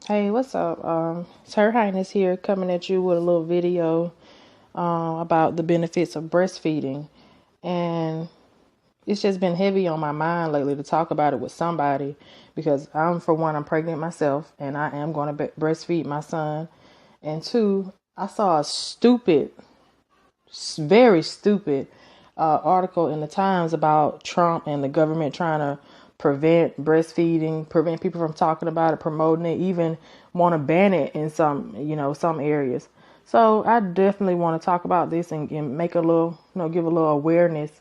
Hey, what's up? It's Her Highness here coming at you with a little video about the benefits of breastfeeding. And it's just been heavy on my mind lately to talk about it with somebody because for one, I'm pregnant myself and I am going to breastfeed my son. And two, I saw a very stupid article in the Times about Trump and the government trying to prevent breastfeeding, prevent people from talking about it, promoting it, even want to ban it in some areas. So I definitely want to talk about this and make a little, give a little awareness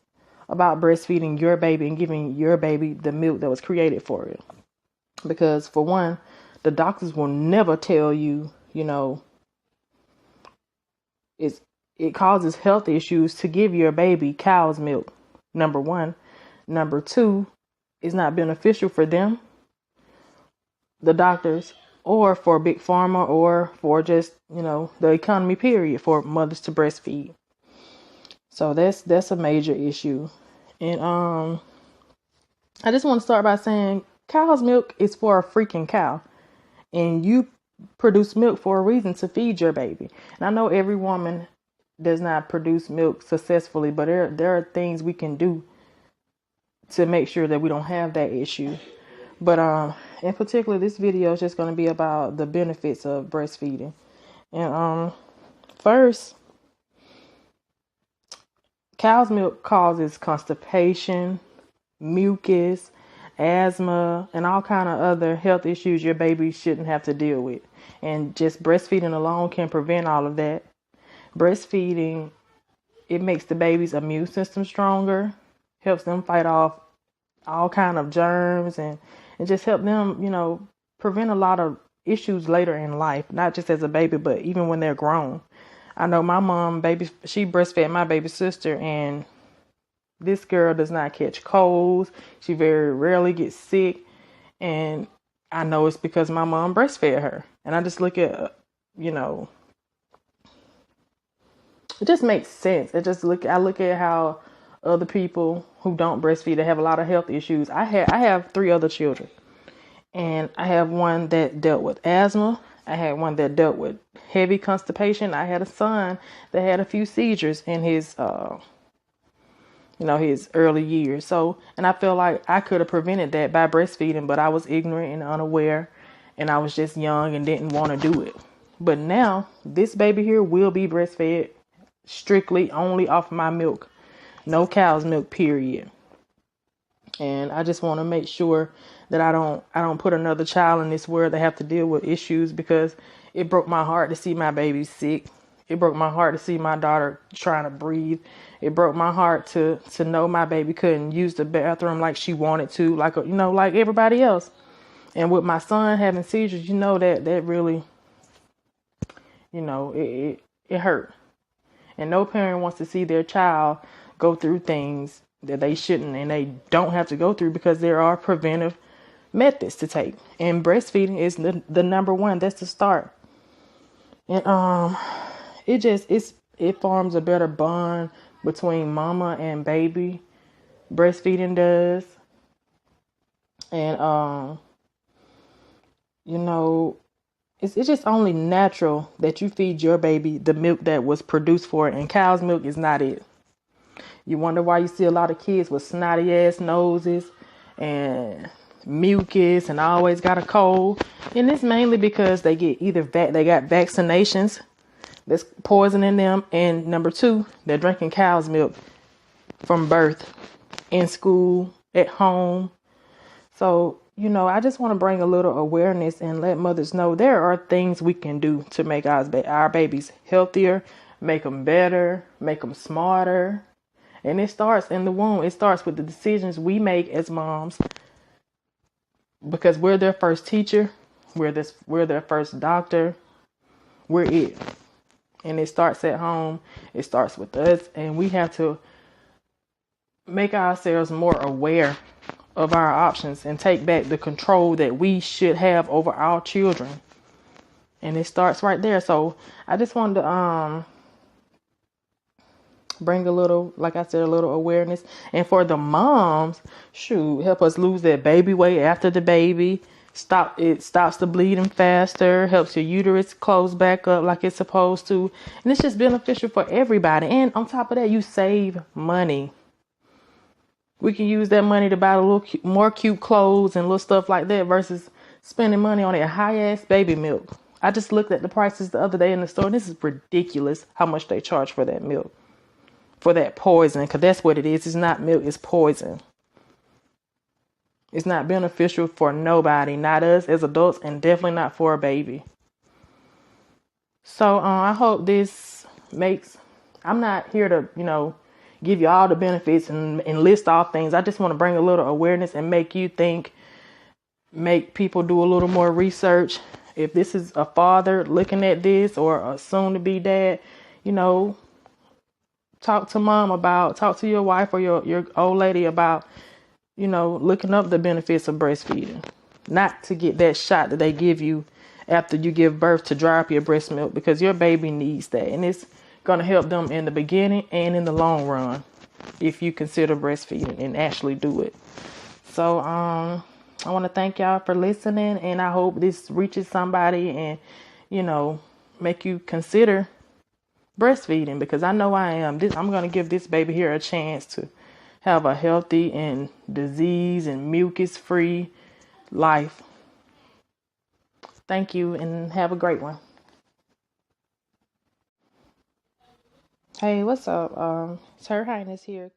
about breastfeeding your baby and giving your baby the milk that was created for it. Because for one, the doctors will never tell you, it's it causes health issues to give your baby cow's milk. Number one. Number two, it's not beneficial for them, the doctors, or for big pharma, or for just, the economy period for mothers to breastfeed. So that's a major issue. And I just want to start by saying cow's milk is for a freaking cow. And you produce milk for a reason, to feed your baby. And I know every woman does not produce milk successfully, but there are things we can do to make sure that we don't have that issue. But in particular, this video is just going to be about the benefits of breastfeeding. And first, cow's milk causes constipation, mucus, asthma, and all kind of other health issues your baby shouldn't have to deal with. And just breastfeeding alone can prevent all of that. Breastfeeding, it makes the baby's immune system stronger, helps them fight off all kind of germs, and just help them, prevent a lot of issues later in life, not just as a baby, but even when they're grown. I know my mom, she breastfed my baby sister, and this girl does not catch colds. She very rarely gets sick. And I know it's because my mom breastfed her. And I just look at, it just makes sense. I look at how other people who don't breastfeed, they have a lot of health issues. I have 3 other children, and I have one that dealt with asthma. I had one that dealt with heavy constipation. I had a son that had a few seizures in his his early years. So, and I feel like I could have prevented that by breastfeeding, but I was ignorant and unaware, and I was just young and didn't want to do it. But now this baby here will be breastfed strictly only off my milk. No cow's milk, period. And I just want to make sure that I don't put another child in this world that have to deal with issues, because it broke my heart to see my baby sick. It broke my heart to see my daughter trying to breathe. It broke my heart to know my baby couldn't use the bathroom like she wanted to, like like everybody else. And with my son having seizures, that really, it hurt. And no parent wants to see their child go through things that they shouldn't and they don't have to go through, because there are preventive methods to take. And breastfeeding is the number one. That's the start. And it forms a better bond between mama and baby. Breastfeeding does. And it's just only natural that you feed your baby the milk that was produced for it, and cow's milk is not it. You wonder why you see a lot of kids with snotty ass noses and mucus and always got a cold. And it's mainly because they get they got vaccinations that's poisoning them, and number 2, they're drinking cow's milk from birth, in school, at home. So, I just want to bring a little awareness and let mothers know there are things we can do to make our babies healthier, make them better, make them smarter. And it starts in the womb. It starts with the decisions we make as moms, because we're their first teacher. We're their first doctor. We're it. And it starts at home. It starts with us. And we have to make ourselves more aware of our options and take back the control that we should have over our children. And it starts right there. So I just wanted to bring a little, like I said, a little awareness. And for the moms, help us lose that baby weight after the baby. It stops the bleeding faster, helps your uterus close back up like it's supposed to. And it's just beneficial for everybody. And on top of that, you save money. We can use that money to buy a little more cute clothes and little stuff like that versus spending money on a high ass baby milk. I just looked at the prices the other day in the store, and this is ridiculous how much they charge for that milk, for that poison, because that's what it is. It's not milk, it's poison. It's not beneficial for nobody, not us as adults, and definitely not for a baby. So I hope this makes. I'm not here to, give you all the benefits and list all things. I just want to bring a little awareness and make you think, make people do a little more research. If this is a father looking at this or a soon-to-be dad, talk to your wife or your old lady about, looking up the benefits of breastfeeding. Not to get that shot that they give you after you give birth to dry up your breast milk, because your baby needs that. And it's going to help them in the beginning and in the long run if you consider breastfeeding and actually do it. So I want to thank y'all for listening, and I hope this reaches somebody and, make you consider breastfeeding, because I know I am. I'm going to give this baby here a chance to have a healthy and disease and mucus free life. Thank you and have a great one. Hey, what's up? It's Her Highness here.